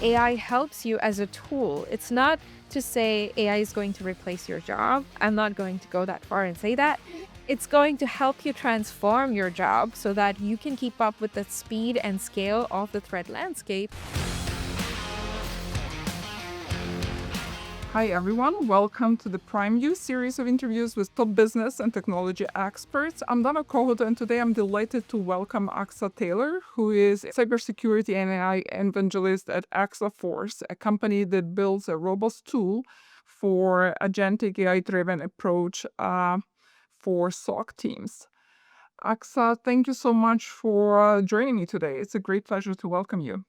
AI helps you as a tool. It's not to say AI is going to replace your job. I'm not going to go that far and say that. It's going to help you transform your job so that you can keep up with the speed and scale of the threat landscape. Hi, everyone. Welcome to the Prime View series of interviews with top business and technology experts. I'm Dana Kohut, and today I'm delighted to welcome Aqsa Taylor, who is a cybersecurity and AI evangelist at Exaforce, a company that builds a robust tool for agentic AI-driven approach for SOC teams. Aqsa, thank you so much for joining me today. It's a great pleasure to welcome you.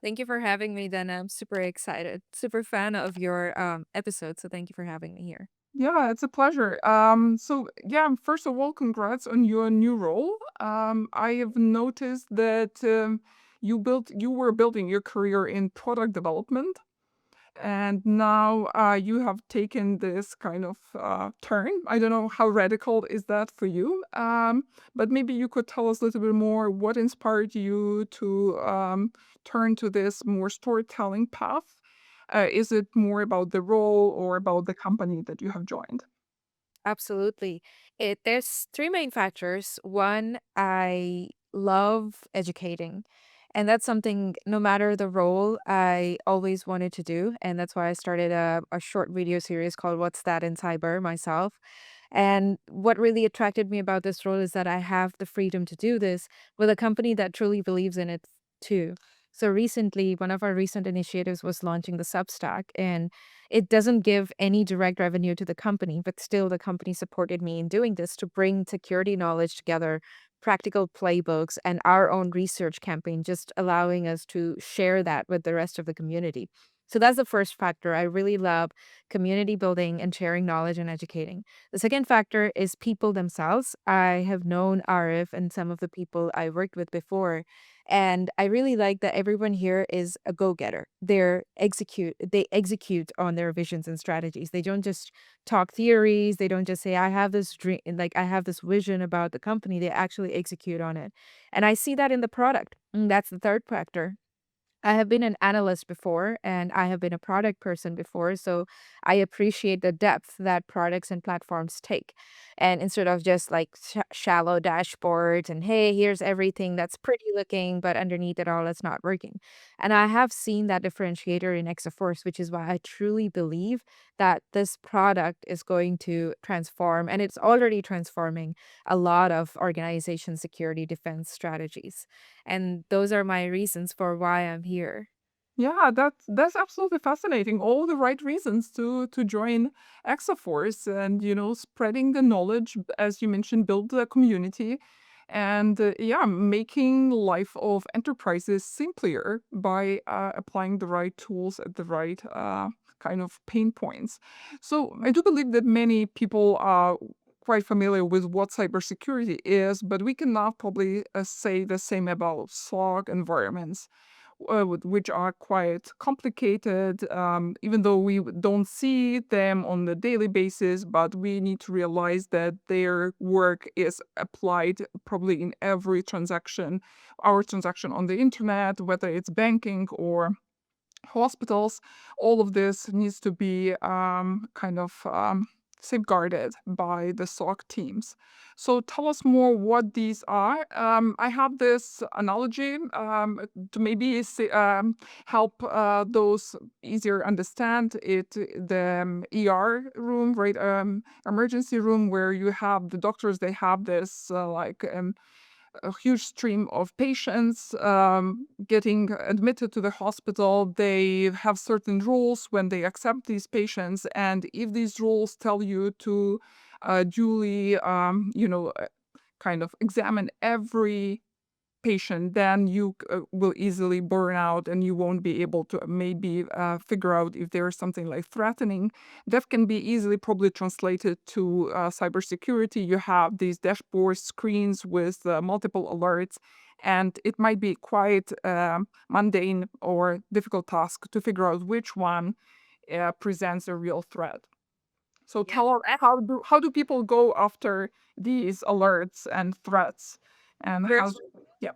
Thank you for having me, Dana. I'm super excited, super fan of your episode. So thank you for having me here. Yeah, it's a pleasure. First of all, congrats on your new role. I have noticed that you were building your career in product development, and now you have taken this kind of turn. I don't know how radical is that for you, but maybe you could tell us a little bit more what inspired you to turn to this more storytelling path. Is it more about the role or about the company that you have joined? Absolutely. There's three main factors. One, I love educating. And that's something, no matter the role, I always wanted to do. And that's why I started a short video series called What's That in Cyber myself. And what really attracted me about this role is that I have the freedom to do this with a company that truly believes in it too. So recently, one of our recent initiatives was launching the Substack, and it doesn't give any direct revenue to the company, but still the company supported me in doing this to bring security knowledge together, practical playbooks, and our own research campaign, just allowing us to share that with the rest of the community. So that's the first factor. I really love community building and sharing knowledge and educating. The second factor is people themselves. I have known Arif and some of the people I worked with before, and I really like that everyone here is a go-getter. They execute on their visions and strategies. They don't just talk theories. They don't just say, I have this dream, like I have this vision about the company. They actually execute on it. And I see that in the product. And that's the third factor. I have been an analyst before and I have been a product person before. So I appreciate the depth that products and platforms take. And instead of just like shallow dashboards and, hey, here's everything that's pretty looking, but underneath it all, it's not working. And I have seen that differentiator in Exaforce, which is why I truly believe that this product is going to transform, and it's already transforming a lot of organization security defense strategies. And those are my reasons for why I'm here. Yeah, that's absolutely fascinating. All the right reasons to join Exaforce, and spreading the knowledge, as you mentioned, build the community, and making life of enterprises simpler by applying the right tools at the right kind of pain points. So I do believe that many people are quite familiar with what cybersecurity is, but we cannot probably say the same about SOC environments, which are quite complicated, even though we don't see them on a daily basis, but we need to realize that their work is applied probably in every transaction, our transaction on the internet, whether it's banking or hospitals. All of this needs to be safeguarded by the SOC teams. So tell us more what these are. I have this analogy to maybe help those easier understand it. The ER room, right? Emergency room, where you have the doctors. They have this a huge stream of patients getting admitted to the hospital. They have certain rules when they accept these patients, and if these rules tell you to duly, kind of examine every patient, then you will easily burn out and you won't be able to maybe figure out if there is something like threatening. That can be easily probably translated to cybersecurity. You have these dashboard screens with multiple alerts, and it might be quite mundane or difficult task to figure out which one presents a real threat. So Yeah. tell us, how do people go after these alerts and threats, and how? First, Yeah.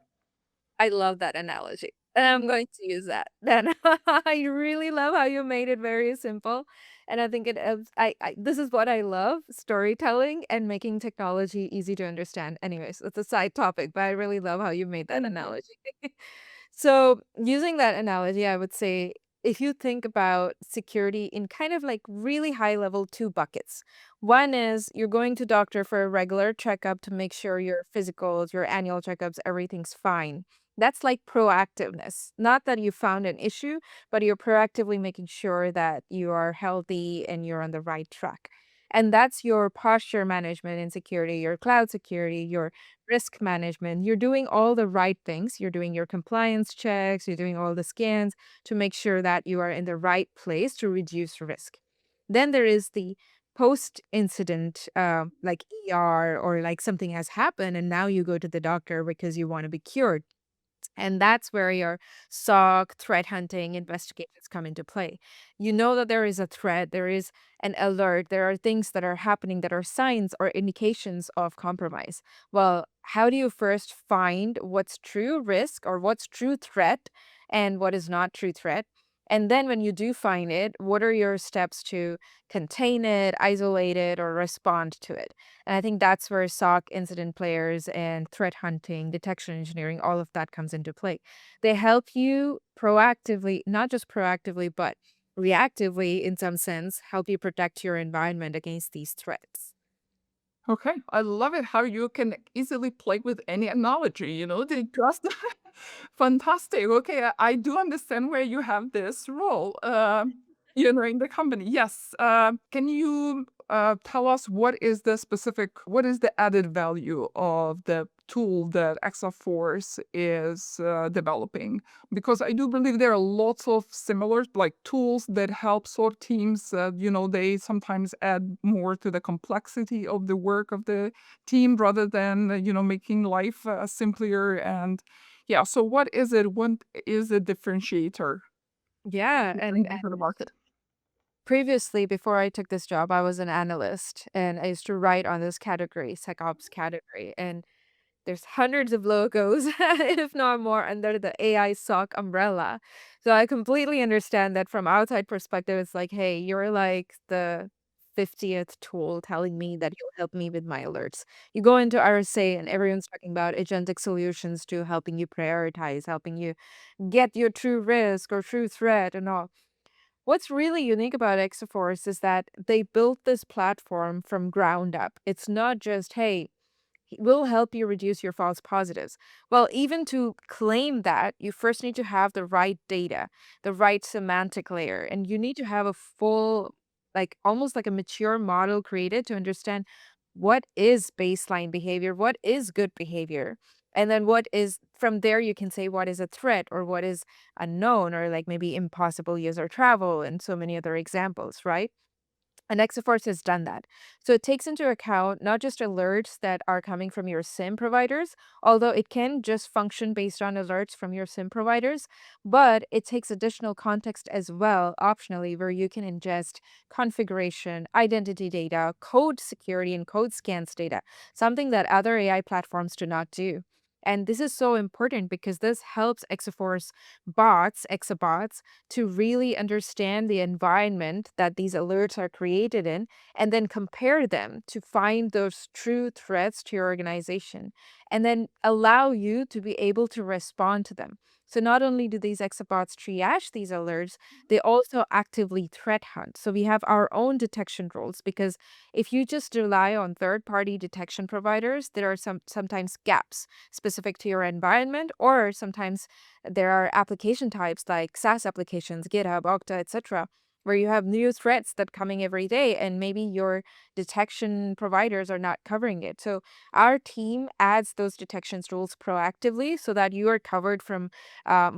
I love that analogy. And I'm going to use that. Then I really love how you made it very simple, and I think it helps. This is what I love: storytelling and making technology easy to understand. Anyways, it's a side topic, but I really love how you made that Thank you. analogy. So, using that analogy, I would say if you think about security in kind of like really high level two buckets. One is you're going to doctor for a regular checkup to make sure your physicals, your annual checkups, everything's fine. That's like proactiveness. Not that you found an issue, but you're proactively making sure that you are healthy and you're on the right track. And that's your posture management in security, your cloud security, your risk management. You're doing all the right things. You're doing your compliance checks, you're doing all the scans to make sure that you are in the right place to reduce risk. Then there is the post incident, like ER or like something has happened, and now you go to the doctor because you want to be cured. And that's where your SOC, threat hunting, investigations come into play. You know that there is a threat, there is an alert, there are things that are happening that are signs or indications of compromise. Well, how do you first find what's true risk or what's true threat and what is not true threat? And then when you do find it, what are your steps to contain it, isolate it, or respond to it? And I think that's where SOC incident players and threat hunting, detection engineering, all of that comes into play. They help you proactively, not just proactively, but reactively, in some sense, help you protect your environment against these threats. Okay, I love it how you can easily play with any analogy, they just fantastic. Okay, I do understand where you have this role, in the company. Yes. Can you tell us what is the added value of the tool that Exaforce is developing? Because I do believe there are lots of similar like tools that help sort teams. They sometimes add more to the complexity of the work of the team rather than making life simpler. And yeah, so what is it? What is a differentiator Yeah, you and bring into the market? previously, before I took this job, I was an analyst, and I used to write on this category, SecOps category, and there's hundreds of logos, if not more, under the AI SOC umbrella. So I completely understand that from outside perspective, it's like, hey, you're like the 50th tool telling me that you'll help me with my alerts. You go into RSA and everyone's talking about agentic solutions to helping you prioritize, helping you get your true risk or true threat and all. What's really unique about Exaforce is that they built this platform from ground up. It's not just, hey, will help you reduce your false positives. Well, even to claim that, you first need to have the right data, the right semantic layer, and you need to have a full, like almost like a mature model created to understand what is baseline behavior, what is good behavior. And then what is from there, you can say what is a threat or what is unknown or like maybe impossible user travel and so many other examples, right? And Exaforce has done that. So it takes into account not just alerts that are coming from your SIM providers, although it can just function based on alerts from your SIM providers, but it takes additional context as well, optionally, where you can ingest configuration, identity data, code security, and code scans data, something that other AI platforms do not do. And this is so important because this helps Exaforce bots, Exabots, to really understand the environment that these alerts are created in and then compare them to find those true threats to your organization and then allow you to be able to respond to them. So not only do these exabots triage these alerts, they also actively threat hunt. So we have our own detection rules because if you just rely on third-party detection providers, there are sometimes gaps specific to your environment, or sometimes there are application types like SaaS applications, GitHub, Okta, etc., where you have new threats that coming every day, and maybe your detection providers are not covering it. So our team adds those detections rules proactively so that you are covered from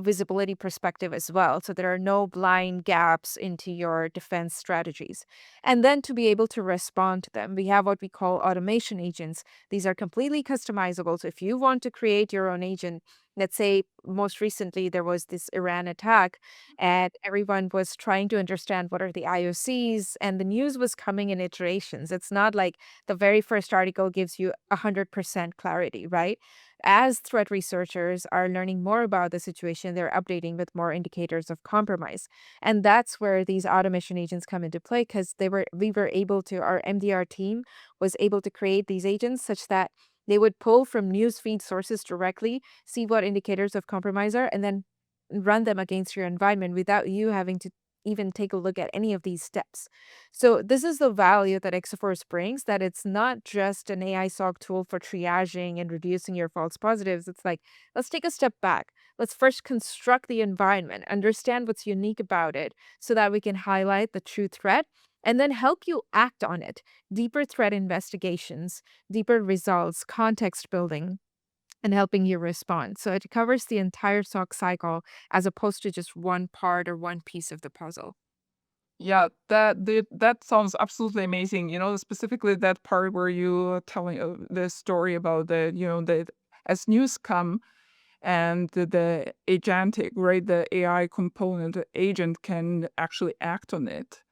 visibility perspective as well. So there are no blind gaps into your defense strategies. And then to be able to respond to them, we have what we call automation agents. These are completely customizable. So if you want to create your own agent, Let's say most recently there was this Iran attack, and everyone was trying to understand what are the IOCs, and the news was coming in iterations. It's not like the very first article gives you 100% clarity, right? As threat researchers are learning more about the situation, they're updating with more indicators of compromise. And that's where these automation agents come into play, because we were able to, our MDR team was able to create these agents such that they would pull from newsfeed sources directly, see what indicators of compromise are, and then run them against your environment without you having to even take a look at any of these steps. So this is the value that Exaforce brings, that it's not just an AI SOC tool for triaging and reducing your false positives. It's like, let's take a step back. Let's first construct the environment, understand what's unique about it so that we can highlight the true threat and then help you act on it. Deeper threat investigations, deeper results, context building, and helping you respond. So it covers the entire SOC cycle as opposed to just one part or one piece of the puzzle. Yeah, that sounds absolutely amazing. Specifically that part where you are telling the story about the as news come and the agentic, right? The AI component agent can actually act on it.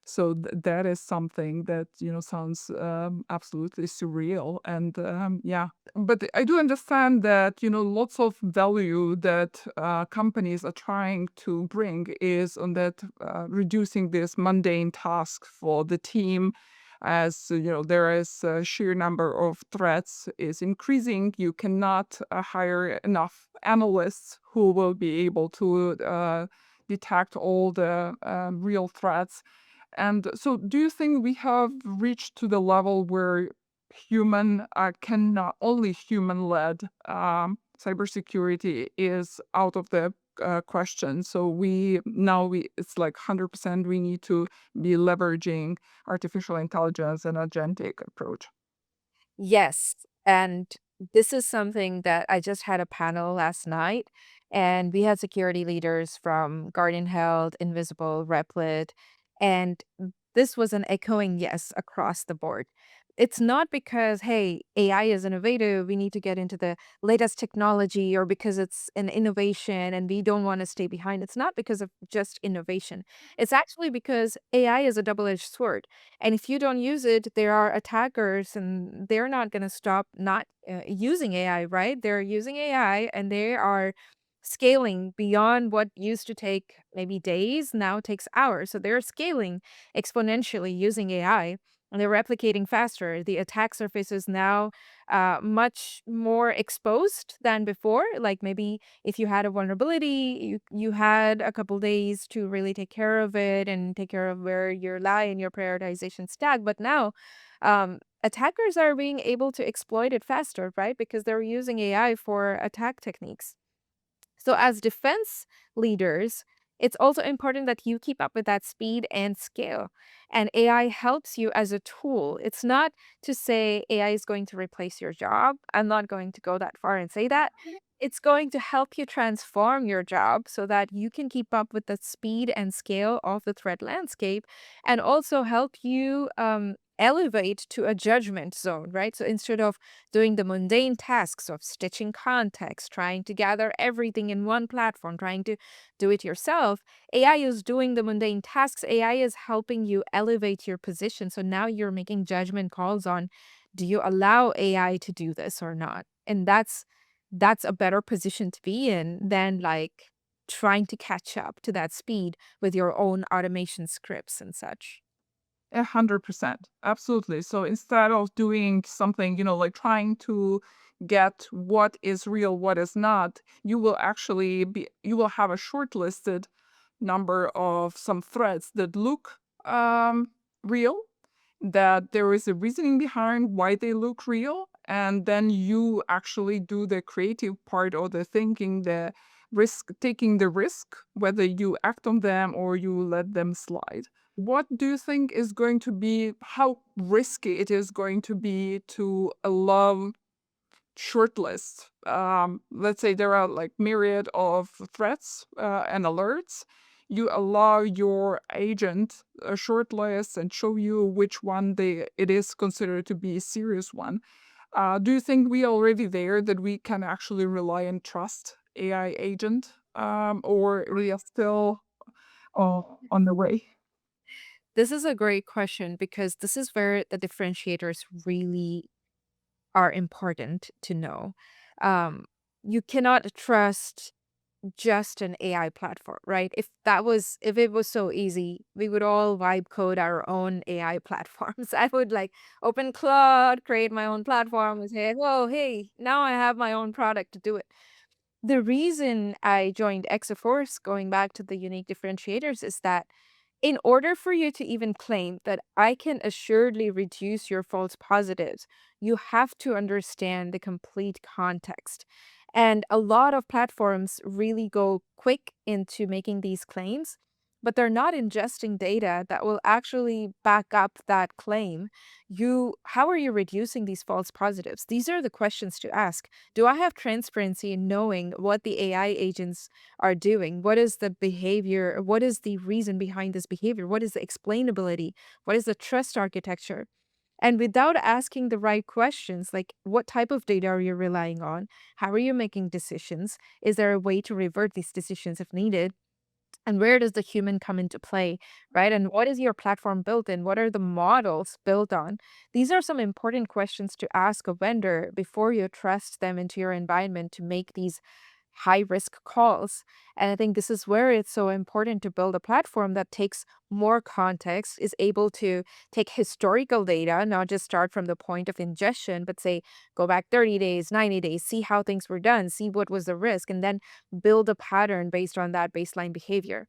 So that is something that sounds absolutely surreal, and yeah. But I do understand that lots of value that companies are trying to bring is on that reducing this mundane task for the team. As there is a sheer number of threats is increasing. You cannot hire enough analysts who will be able to detect all the real threats. And so, do you think we have reached to the level where can not only human-led cybersecurity is out of the question? So we it's like 100% we need to be leveraging artificial intelligence and agentic approach. Yes, and this is something that I just had a panel last night, and we had security leaders from Guardian Health, Invisible, Replit, and this was an echoing yes across the board. It's not because, hey, AI is innovative, we need to get into the latest technology, or because it's an innovation and we don't want to stay behind. It's not because of just innovation. It's actually because AI is a double-edged sword. And if you don't use it, there are attackers and they're not going to stop not using AI, right? They're using AI and they are scaling beyond what used to take maybe days, now takes hours. So they're scaling exponentially using AI and they're replicating faster. The attack surface is now much more exposed than before. Like maybe if you had a vulnerability, you had a couple days to really take care of it and take care of where you lie in your prioritization stack. But now, attackers are being able to exploit it faster, right? Because they're using AI for attack techniques. So, as defense leaders, it's also important that you keep up with that speed and scale. And AI helps you as a tool. It's not to say AI is going to replace your job. I'm not going to go that far and say that. It's going to help you transform your job so that you can keep up with the speed and scale of the threat landscape and also help you elevate to a judgment zone, right? So instead of doing the mundane tasks of stitching context, trying to gather everything in one platform, trying to do it yourself. AI is doing the mundane tasks. AI is helping you elevate your position. So now you're making judgment calls on, do you allow AI to do this or not? And that's a better position to be in than like trying to catch up to that speed with your own automation scripts and such. 100%. Absolutely. So instead of doing something, like trying to get what is real, what is not, you will have a shortlisted number of some threads that look real, that there is a reasoning behind why they look real. And then you actually do the creative part or the thinking, the taking the risk, whether you act on them or you let them slide. What do you think is going to be, how risky it is going to be to allow shortlist? Let's say there are like myriad of threats and alerts. You allow your agent a shortlist and show you which one it is considered to be a serious one. Do you think we are already there that we can actually rely and trust AI agent, or we are still on the way? This is a great question because this is where the differentiators really are important to know. Um, you cannot trust just an AI platform, right? If it was so easy, we would all vibe code our own AI platforms. I would like open Claude, create my own platform and say, "Whoa, hey, now I have my own product to do it." The reason I joined Exaforce, going back to the unique differentiators, is that in order for you to even claim that I can assuredly reduce your false positives, you have to understand the complete context. And a lot of platforms really go quick into making these claims, but they're not ingesting data that will actually back up that claim. How are you reducing these false positives? These are the questions to ask. Do I have transparency in knowing what the AI agents are doing? What is the behavior? What is the reason behind this behavior? What is the explainability? What is the trust architecture? And without asking the right questions, like what type of data are you relying on? How are you making decisions? Is there a way to revert these decisions if needed? And where does the human come into play, right? And what is your platform built in? What are the models built on? These are some important questions to ask a vendor before you trust them into your environment to make these high risk calls. And I think this is where it's so important to build a platform that takes more context, is able to take historical data, not just start from the point of ingestion, but say, go back 30 days, 90 days, see how things were done, see what was the risk, and then build a pattern based on that baseline behavior.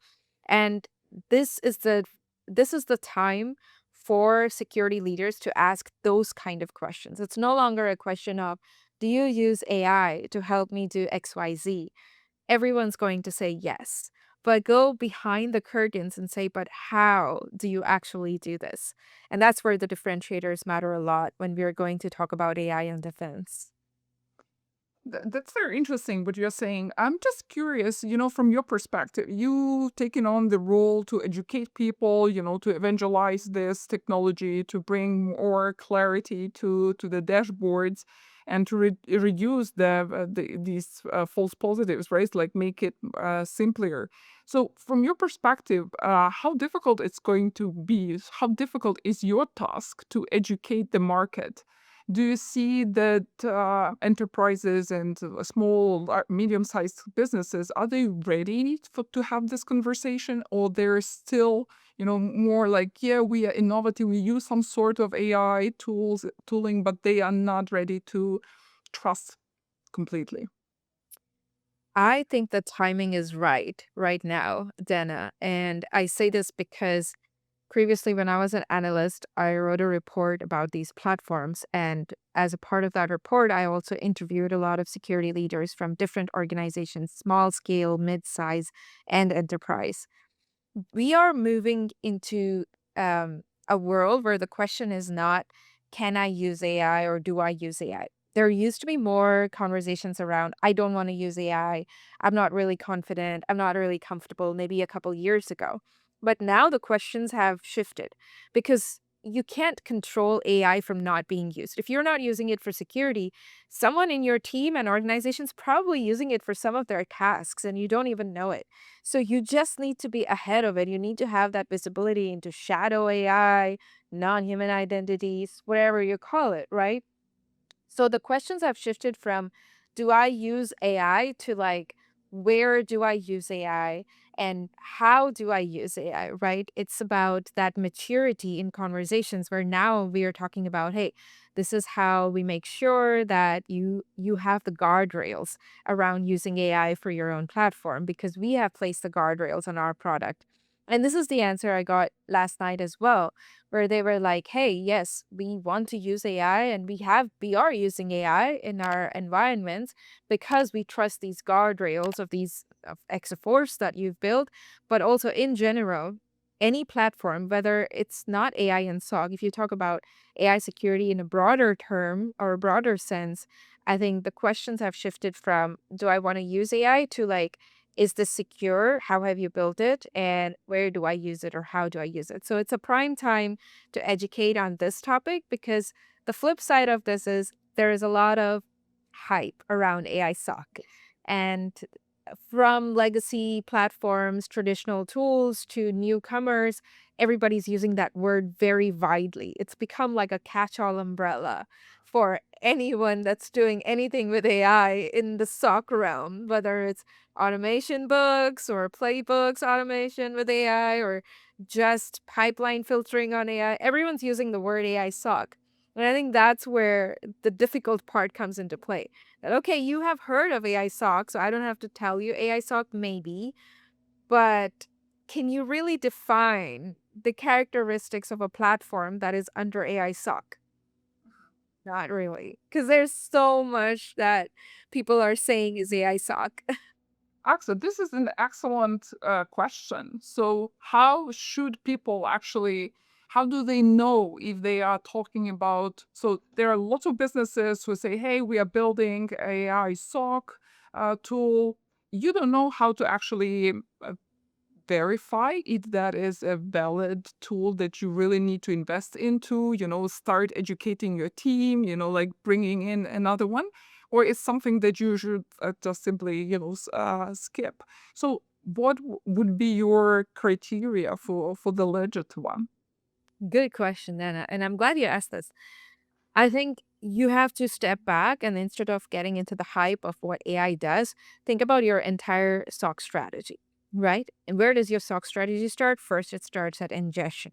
And this is the this is the time for security leaders to ask those kind of questions. It's no longer a question of, do you use AI to help me do XYZ? Everyone's going to say yes. But go behind the curtains and say, but how do you actually do this? And that's where the differentiators matter a lot when we're going to talk about AI and defense. That's very interesting what you're saying. I'm just curious, from your perspective, you taking on the role to educate people, to evangelize this technology, to bring more clarity to the dashboards, and to reduce these false positives, right? Like make it simpler. So, from your perspective, how difficult it's going to be? How difficult is your task to educate the market? Do you see that enterprises and small, medium-sized businesses, are they ready to have this conversation, or they're still, more like, yeah, we are innovative, we use some sort of AI tooling, but they are not ready to trust completely? I think the timing is right now, Dana. And I say this because previously, when I was an analyst, I wrote a report about these platforms. And as a part of that report, I also interviewed a lot of security leaders from different organizations, small scale, mid size, and enterprise. We are moving into a world where the question is not, can I use AI or do I use AI? There used to be more conversations around, I don't want to use AI. I'm not really confident. I'm not really comfortable, maybe a couple years ago. But now the questions have shifted because you can't control AI from not being used. If you're not using it for security, someone in your team and organization's probably using it for some of their tasks and you don't even know it. So you just need to be ahead of it. You need to have that visibility into shadow AI, non-human identities, whatever you call it, right? So the questions have shifted from, do I use AI, to like, where do I use AI and how do I use AI, right? It's about that maturity in conversations where now we are talking about, hey, this is how we make sure that you have the guardrails around using AI for your own platform because we have placed the guardrails on our product. And this is the answer I got last night as well, where they were like, "Hey, yes, we want to use AI and we are using AI in our environments because we trust these guardrails of these of Exaforce that you've built, but also in general, any platform, whether it's not AI and SOC, if you talk about AI security in a broader term or a broader sense, I think the questions have shifted from, do I want to use AI, to like, is this secure? How have you built it? And where do I use it or how do I use it? So it's a prime time to educate on this topic because the flip side of this is there is a lot of hype around AI SOC. And from legacy platforms, traditional tools to newcomers, everybody's using that word very widely. It's become like a catch-all umbrella for anyone that's doing anything with AI in the SOC realm, whether it's automation books or playbooks automation with AI or just pipeline filtering on AI. Everyone's using the word AI SOC. And I think that's where the difficult part comes into play. That, okay, you have heard of AI SOC, so I don't have to tell you AI SOC maybe, but can you really define the characteristics of a platform that is under AI SOC? Not really, because there's so much that people are saying is AI SOC. Aqsa, this is an excellent question. So, how should people actually? How do they know if they are talking about? So, there are lots of businesses who say, "Hey, we are building AI SOC tool." You don't know how to actually verify if that is a valid tool that you really need to invest into, start educating your team, like bringing in another one, or is something that you should just simply, skip. So what would be your criteria for the legit one? Good question, Nana, and I'm glad you asked this. I think you have to step back and instead of getting into the hype of what AI does, think about your entire SOC strategy, right? And where does your SOC strategy start? First, it starts at ingestion.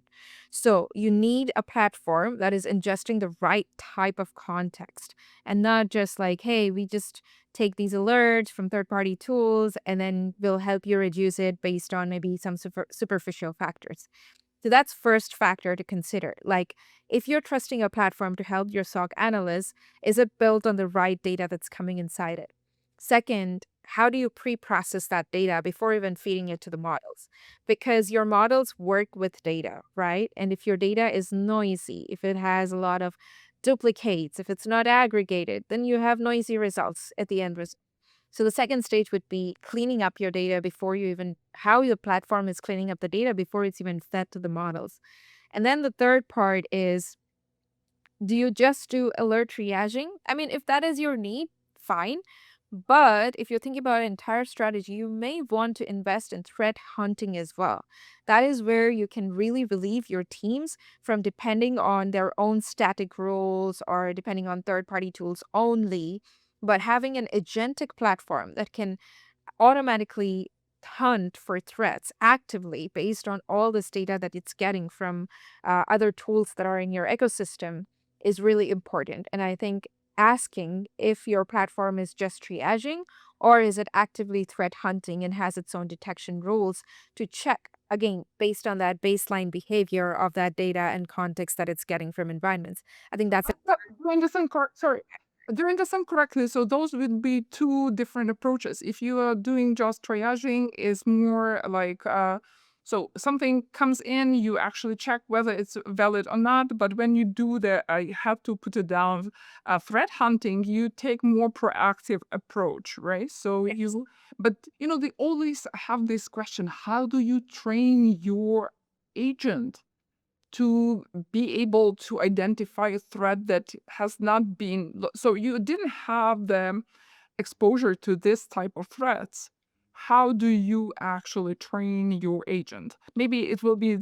So you need a platform that is ingesting the right type of context and not just like, hey, we just take these alerts from third party tools and then we'll help you reduce it based on maybe some superficial factors. So that's first factor to consider. Like if you're trusting a platform to help your SOC analysts, is it built on the right data that's coming inside it? Second, how do you pre-process that data before even feeding it to the models? Because your models work with data, right? And if your data is noisy, if it has a lot of duplicates, if it's not aggregated, then you have noisy results at the end. So the second stage would be cleaning up your data before you even how your platform is cleaning up the data before it's even fed to the models. And then the third part is, do you just do alert triaging? I mean, if that is your need, fine. But if you're thinking about an entire strategy, you may want to invest in threat hunting as well. That is where you can really relieve your teams from depending on their own static rules or depending on third party tools only. But having an agentic platform that can automatically hunt for threats actively based on all this data that it's getting from other tools that are in your ecosystem is really important. And I think asking if your platform is just triaging or is it actively threat hunting and has its own detection rules to check again based on that baseline behavior of that data and context that it's getting from environments. I think that's Do I understand sorry. Do I understand correctly? So those would be two different approaches. If you are doing just triaging, is more like so something comes in, you actually check whether it's valid or not. But when you do the I have to put it down threat hunting, you take more proactive approach, right? So yes. but they always have this question: how do you train your agent to be able to identify a threat that has not been so you didn't have the exposure to this type of threats. How do you actually train your agent? Maybe it will be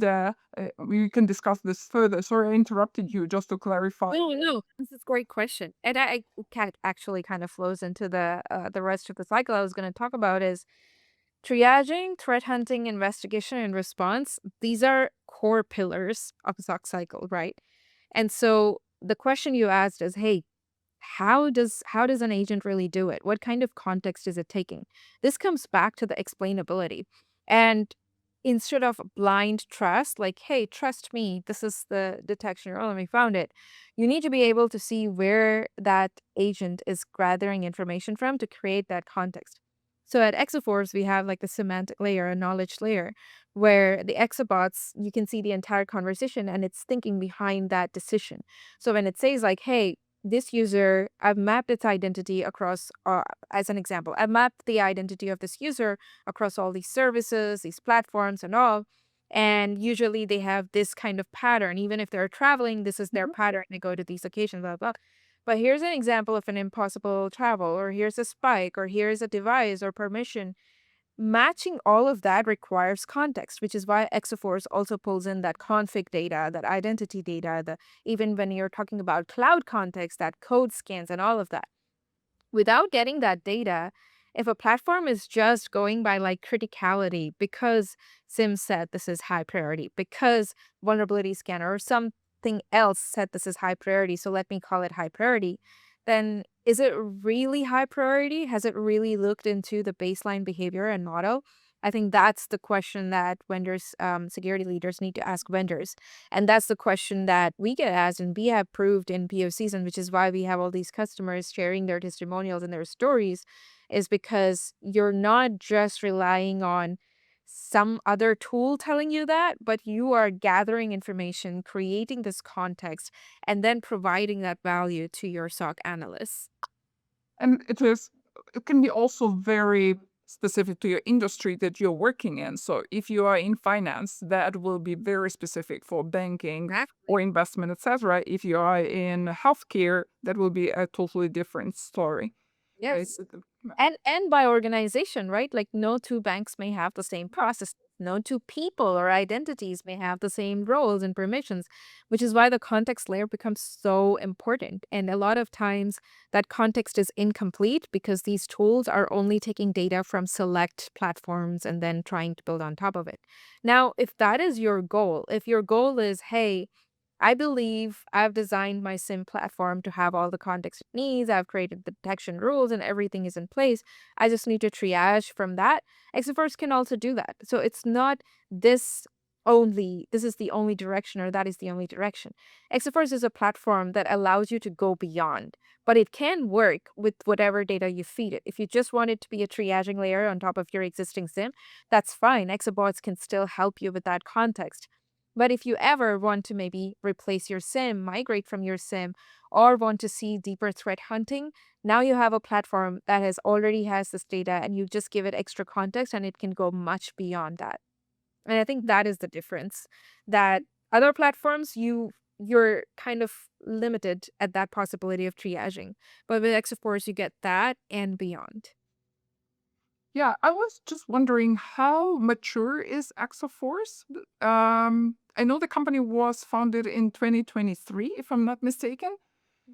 we can discuss this further. Sorry, I interrupted you just to clarify. No, no, this is a great question, and I actually kind of flows into the rest of the cycle I was going to talk about is triaging, threat hunting, investigation, and response. These are core pillars of a SOC cycle, right? And so the question you asked is, hey, how does an agent really do it? What kind of context is it taking? This comes back to the explainability. And instead of blind trust, like, hey, trust me, this is the detection rule and we found it, you need to be able to see where that agent is gathering information from to create that context. So at Exaforce, we have like the semantic layer, a knowledge layer, where the exabots, you can see the entire conversation and it's thinking behind that decision. So when it says like, hey, this user, I've mapped its identity across, as an example, I've mapped the identity of this user across all these services, these platforms, and all. And usually they have this kind of pattern. Even if they're traveling, this is their Mhm. pattern. They go to these occasions, blah, blah. But here's an example of an impossible travel, or here's a spike, or here's a device or permission. Matching all of that requires context, which is why Exaforce also pulls in that config data, that identity data, the even when you're talking about cloud context, that code scans and all of that. Without getting that data, if a platform is just going by like criticality because SIM said this is high priority, because vulnerability scanner or something else said this is high priority, so let me call it high priority, then is it really high priority? Has it really looked into the baseline behavior and model? I think that's the question that vendors, security leaders need to ask vendors. And that's the question that we get asked and we have proved in POCs, and which is why we have all these customers sharing their testimonials and their stories, is because you're not just relying on some other tool telling you that, but you are gathering information, creating this context, and then providing that value to your SOC analysts. And it can be also very specific to your industry that you're working in. So if you are in finance, that will be very specific for banking or Exactly. investment, etc. If you are in healthcare, that will be a totally different story. Right? Yes. And by organization, right? Like no two banks may have the same process. No two people or identities may have the same roles and permissions, which is why the context layer becomes so important. And a lot of times that context is incomplete because these tools are only taking data from select platforms and then trying to build on top of it. Now, if that is your goal, if your goal is, hey, I believe I've designed my SIM platform to have all the context it needs. I've created the detection rules and everything is in place. I just need to triage from that. Exaforce can also do that. So it's not this this is the only direction or that is the only direction. Exaforce is a platform that allows you to go beyond, but it can work with whatever data you feed it. If you just want it to be a triaging layer on top of your existing SIM, that's fine. Exabots can still help you with that context. But if you ever want to maybe replace your SIM, migrate from your SIM, or want to see deeper threat hunting, now you have a platform that has already has this data and you just give it extra context and it can go much beyond that. And I think that is the difference. That other platforms you're kind of limited at that possibility of triaging. But with Exaforce you get that and beyond. Yeah, I was just wondering how mature is Exaforce? I know the company was founded in 2023, if I'm not mistaken.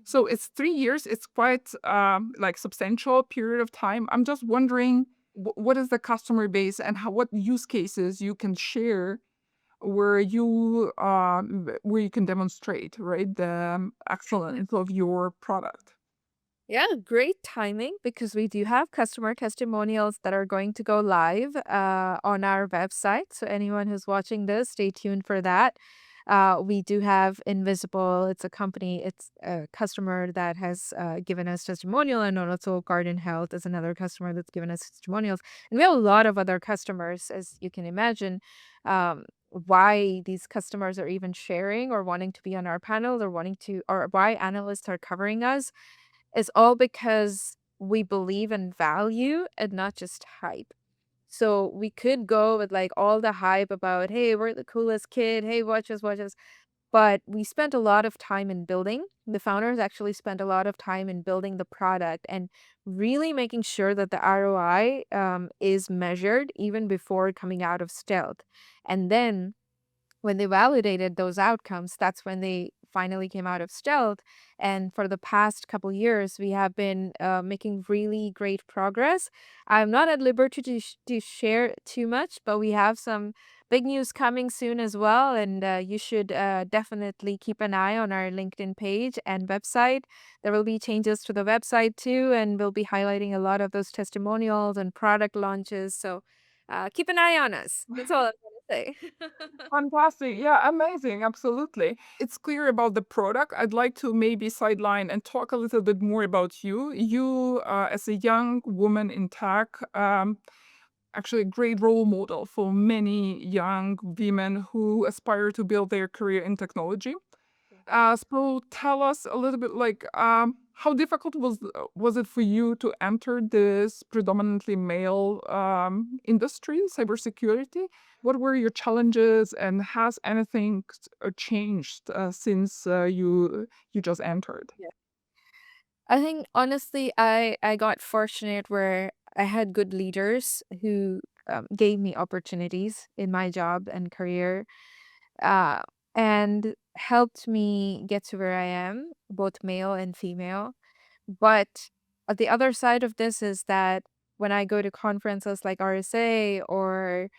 So it's 3 years. It's quite like substantial period of time. I'm just wondering what is the customer base and what use cases you can share where you can demonstrate right the excellence of your product. Yeah, great timing because we do have customer testimonials that are going to go live on our website. So, anyone who's watching this, stay tuned for that. We do have Invisible. It's a company, it's a customer that has given us testimonial, and also Garden Health is another customer that's given us testimonials. And we have a lot of other customers, as you can imagine. Why these customers are even sharing or wanting to be on our panel or wanting to, or why analysts are covering us is all because we believe in value and not just hype. So we could go with like all the hype about, hey, we're the coolest kid. Hey, watch us. But we spent a lot of time in building. The founders actually spent a lot of time in building the product and really making sure that the ROI is measured even before coming out of stealth. And then when they validated those outcomes, that's when they finally came out of stealth. And for the past couple years, we have been making really great progress. I'm not at liberty to share too much, but we have some big news coming soon as well. And you should definitely keep an eye on our LinkedIn page and website. There will be changes to the website too, and we'll be highlighting a lot of those testimonials and product launches. So keep an eye on us. That's all I'm going to say. Fantastic. Yeah, amazing. Absolutely. It's clear about the product. I'd like to maybe sideline and talk a little bit more about you. You, as a young woman in tech, actually a great role model for many young women who aspire to build their career in technology. So tell us a little bit like how difficult was it for you to enter this predominantly male industry, cybersecurity? What were your challenges, and has anything changed since you just entered? I think honestly, I got fortunate where I had good leaders who gave me opportunities in my job and career, uh, and helped me get to where I am, both male and female. But the other side of this is that when I go to conferences like RSA or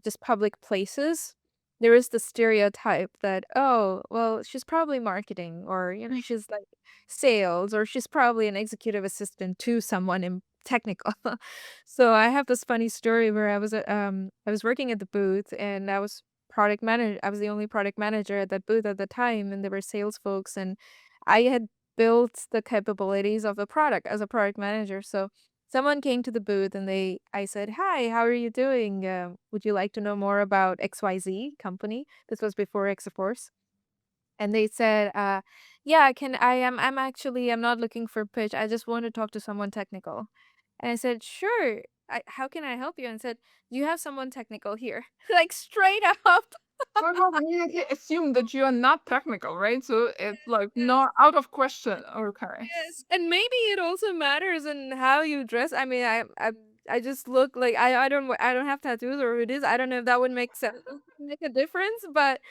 just public places, there is the stereotype that, oh, well, she's probably marketing, or, she's like sales, or she's probably an executive assistant to someone in technical. So I have this funny story where I was working at the booth and I was the only product manager at that booth at the time, and there were sales folks, and I had built the capabilities of the product as a product manager. So someone came to the booth and I said, "Hi, how are you doing? Would you like to know more about XYZ company?" This was before Exaforce. And they said, "Yeah, I'm not looking for pitch. I just want to talk to someone technical." And I said, "Sure. How can I help you?" And said, "Do you have someone technical here?" Like straight up. So no, I immediately assume that you are not technical, right? So it's like Yes. not out of question. Okay. Yes, and maybe it also matters in how you dress. I mean, I just look like I don't have tattoos or it is. I don't know if that would make sense, make a difference, but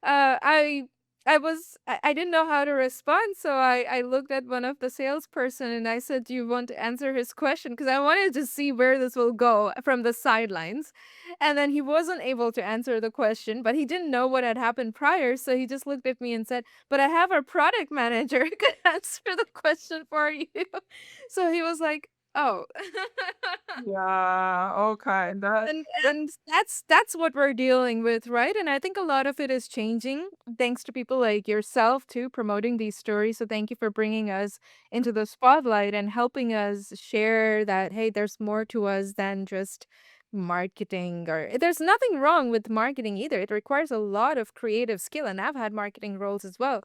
uh, I I didn't know how to respond, so I looked at one of the salesperson and I said, "Do you want to answer his question?" Because I wanted to see where this will go from the sidelines. And then he wasn't able to answer the question, but he didn't know what had happened prior, so he just looked at me and said, "But I have our product manager who could answer the question for you." So he was like, "Oh." Yeah, okay. And that's what we're dealing with, right? And I think a lot of it is changing thanks to people like yourself too promoting these stories. So thank you for bringing us into the spotlight and helping us share that hey, there's more to us than just marketing, or there's nothing wrong with marketing either. It requires a lot of creative skill, and I've had marketing roles as well.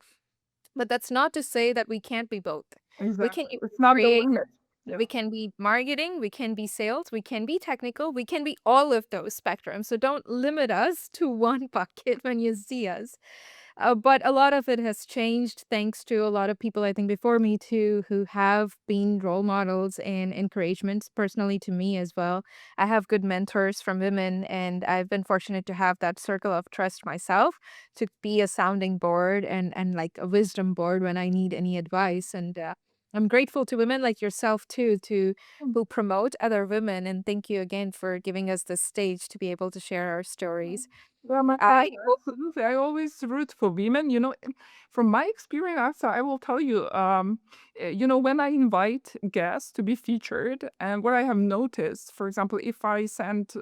But that's not to say that we can't be both. We can exactly. be It's not the creative, limit. Yeah. we can be marketing, we can be sales, we can be technical, we can be all of those spectrums. So don't limit us to one bucket when you see us. But a lot of it has changed thanks to a lot of people, I think, before me too, who have been role models and encouragements personally to me as well. I have good mentors from women, and I've been fortunate to have that circle of trust myself to be a sounding board and like a wisdom board when I need any advice. And I'm grateful to women like yourself too, to who promote other women. And thank you again for giving us this stage to be able to share our stories. Yeah, my I pleasure. hope. Absolutely. I always root for women. From my experience, Asa, I will tell you, when I invite guests to be featured, and what I have noticed, for example, if I send,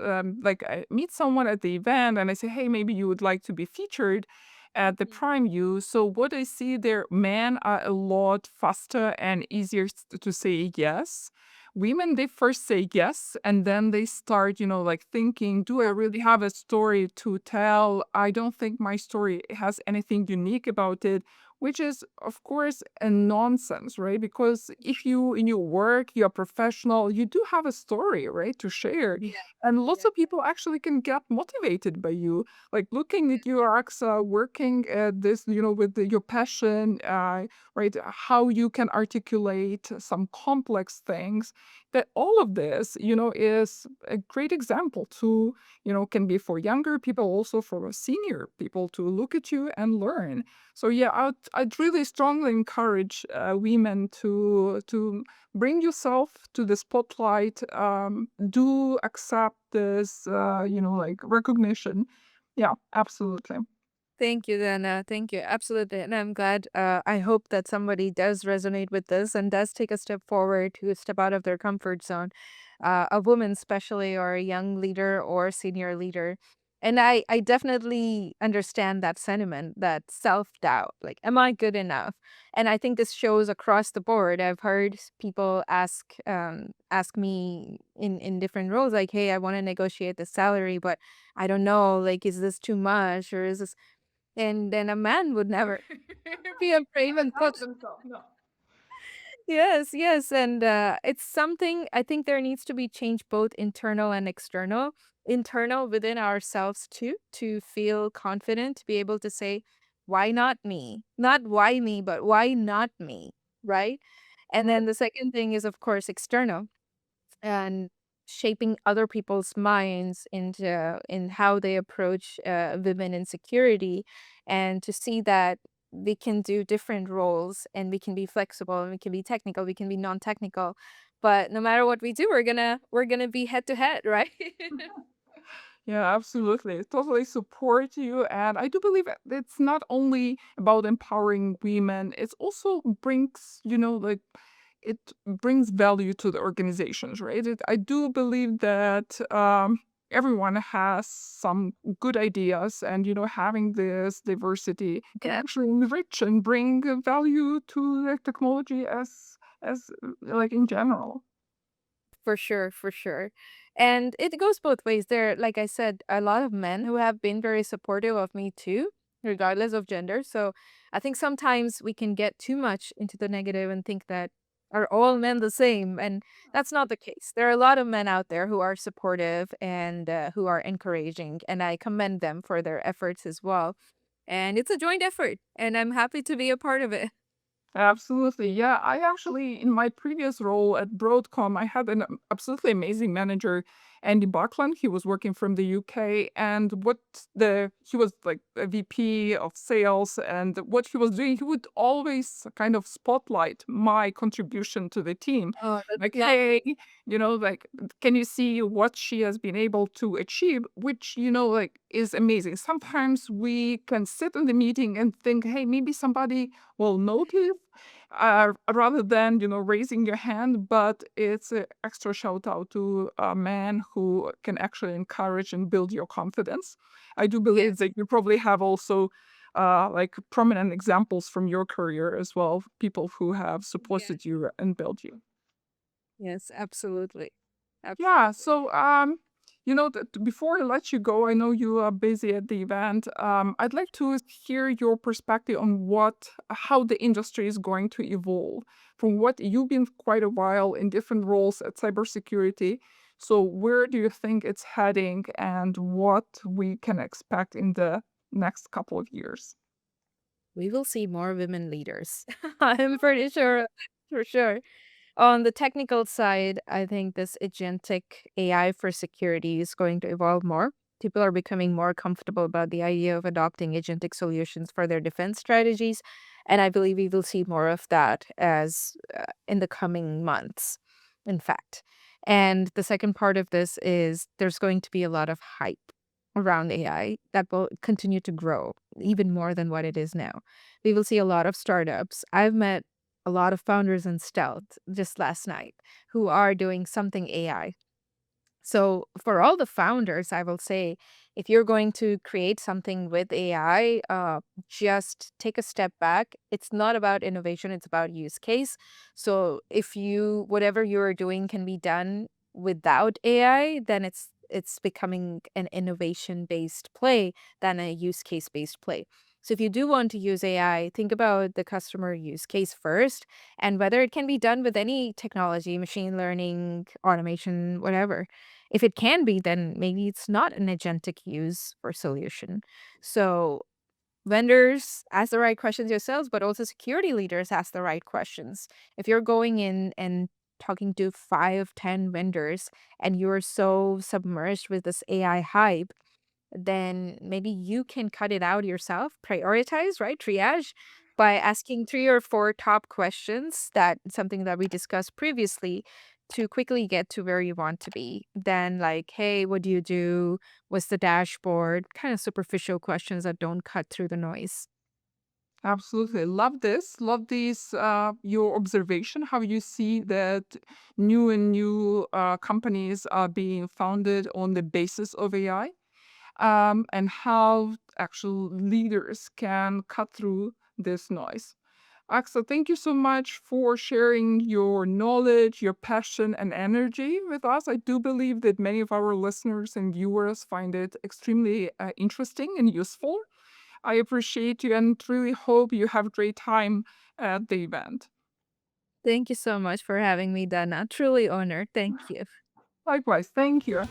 like, I meet someone at the event and I say, hey, maybe you would like to be featured at the Mhm. Prime U. So, what I see there, men are a lot faster and easier to say yes. Women, they first say yes, and then they start, like thinking, do I really have a story to tell? I don't think my story has anything unique about it, which is, of course, a nonsense, right? Because if you, in your work, you're professional, you do have a story, right, to share. Yeah, And lots yeah, of people actually can get motivated by you, like looking at you, Aksa, working at this, with your passion, right? How you can articulate some complex things, that all of this, is a great example to, can be for younger people, also for senior people to look at you and learn. So yeah, I'd really strongly encourage women to bring yourself to the spotlight. Do accept this, like recognition. Yeah, absolutely. thank you, Dana. Thank you. Absolutely. And I'm glad, I hope that somebody does resonate with this and does take a step forward to step out of their comfort zone. A woman, especially, or a young leader or senior leader. And I definitely understand that sentiment, that self doubt. Like, am I good enough? And I think this shows across the board. I've heard people ask me in different roles, like, "Hey, I want to negotiate the salary, but I don't know. Like, is this too much, or is this?" And then a man would never be afraid and Ask put. themselves. No. Yes, yes, and, it's something I think there needs to be change both internal and external. Internal within ourselves too, to feel confident, to be able to say, "Why not me?" Not "Why me?" but "Why not me?" Right? And then the second thing is, of course, external and shaping other people's minds into in how they approach women in security, and to see that we can do different roles and we can be flexible and we can be technical, we can be non-technical, but no matter what we do, we're gonna be head to head, right? Yeah, absolutely. Totally support you. And I do believe it's not only about empowering women, it's also brings, like it brings value to the organizations, right? I do believe that everyone has some good ideas, and, having this diversity can actually enrich and bring value to the technology as like in general. For sure, for sure. And it goes both ways. There, like I said, a lot of men who have been very supportive of me too, regardless of gender. So I think sometimes we can get too much into the negative and think that are all men the same. And that's not the case. There are a lot of men out there who are supportive and who are encouraging. And I commend them for their efforts as well. And it's a joint effort. And I'm happy to be a part of it. Absolutely. Yeah, I actually, in my previous role at Broadcom, I had an absolutely amazing manager, Andy Buckland. He was working from the UK, and he was like a VP of sales, and what he was doing, he would always kind of spotlight my contribution to the team. Oh, that's Like, love. hey, like, can you see what she has been able to achieve? Which, like, is amazing. Sometimes we can sit in the meeting and think, hey, maybe somebody will notice rather than raising your hand, but it's an extra shout out to a man who can actually encourage and build your confidence. I do believe Yes. that you probably have also like prominent examples from your career as well, people who have Yes. supported you and built you. Yes, absolutely. Yeah, Absolutely. so before I let you go, I know you are busy at the event. I'd like to hear your perspective on how the industry is going to evolve. From what you've been quite a while in different roles at cybersecurity, so where do you think it's heading, and what we can expect in the next couple of years? We will see more women leaders. I'm pretty sure, for sure. On the technical side, I think this agentic AI for security is going to evolve more. People are becoming more comfortable about the idea of adopting agentic solutions for their defense strategies. And I believe we will see more of that as in the coming months, in fact. And the second part of this is there's going to be a lot of hype around AI that will continue to grow even more than what it is now. We will see a lot of startups. I've met a lot of founders in stealth just last night who are doing something AI. So, for all the founders, I will say if you're going to create something with AI, just take a step back. It's not about innovation, it's about use case. So, if whatever you're doing can be done without AI, then it's becoming an innovation based play than a use case based play. So, if you do want to use AI, think about the customer use case first and whether it can be done with any technology, machine learning, automation, whatever. If it can be, then maybe it's not an agentic use or solution. So vendors ask the right questions yourselves, but also security leaders ask the right questions. If you're going in and talking to 5, 10 vendors and you're so submerged with this AI hype, then maybe you can cut it out yourself, prioritize, right? Triage by asking 3 or 4 top questions, that something that we discussed previously, to quickly get to where you want to be. Then like, hey, what do you do? What's the dashboard? Kind of superficial questions that don't cut through the noise. Absolutely. Love this. Love these, your observation, how you see that new companies are being founded on the basis of AI, and how actual leaders can cut through this noise. Axel, thank you so much for sharing your knowledge, your passion, and energy with us. I do believe that many of our listeners and viewers find it extremely interesting and useful. I appreciate you and really hope you have a great time at the event. Thank you so much for having me, Dana. Truly honored. Thank you. Likewise, thank you.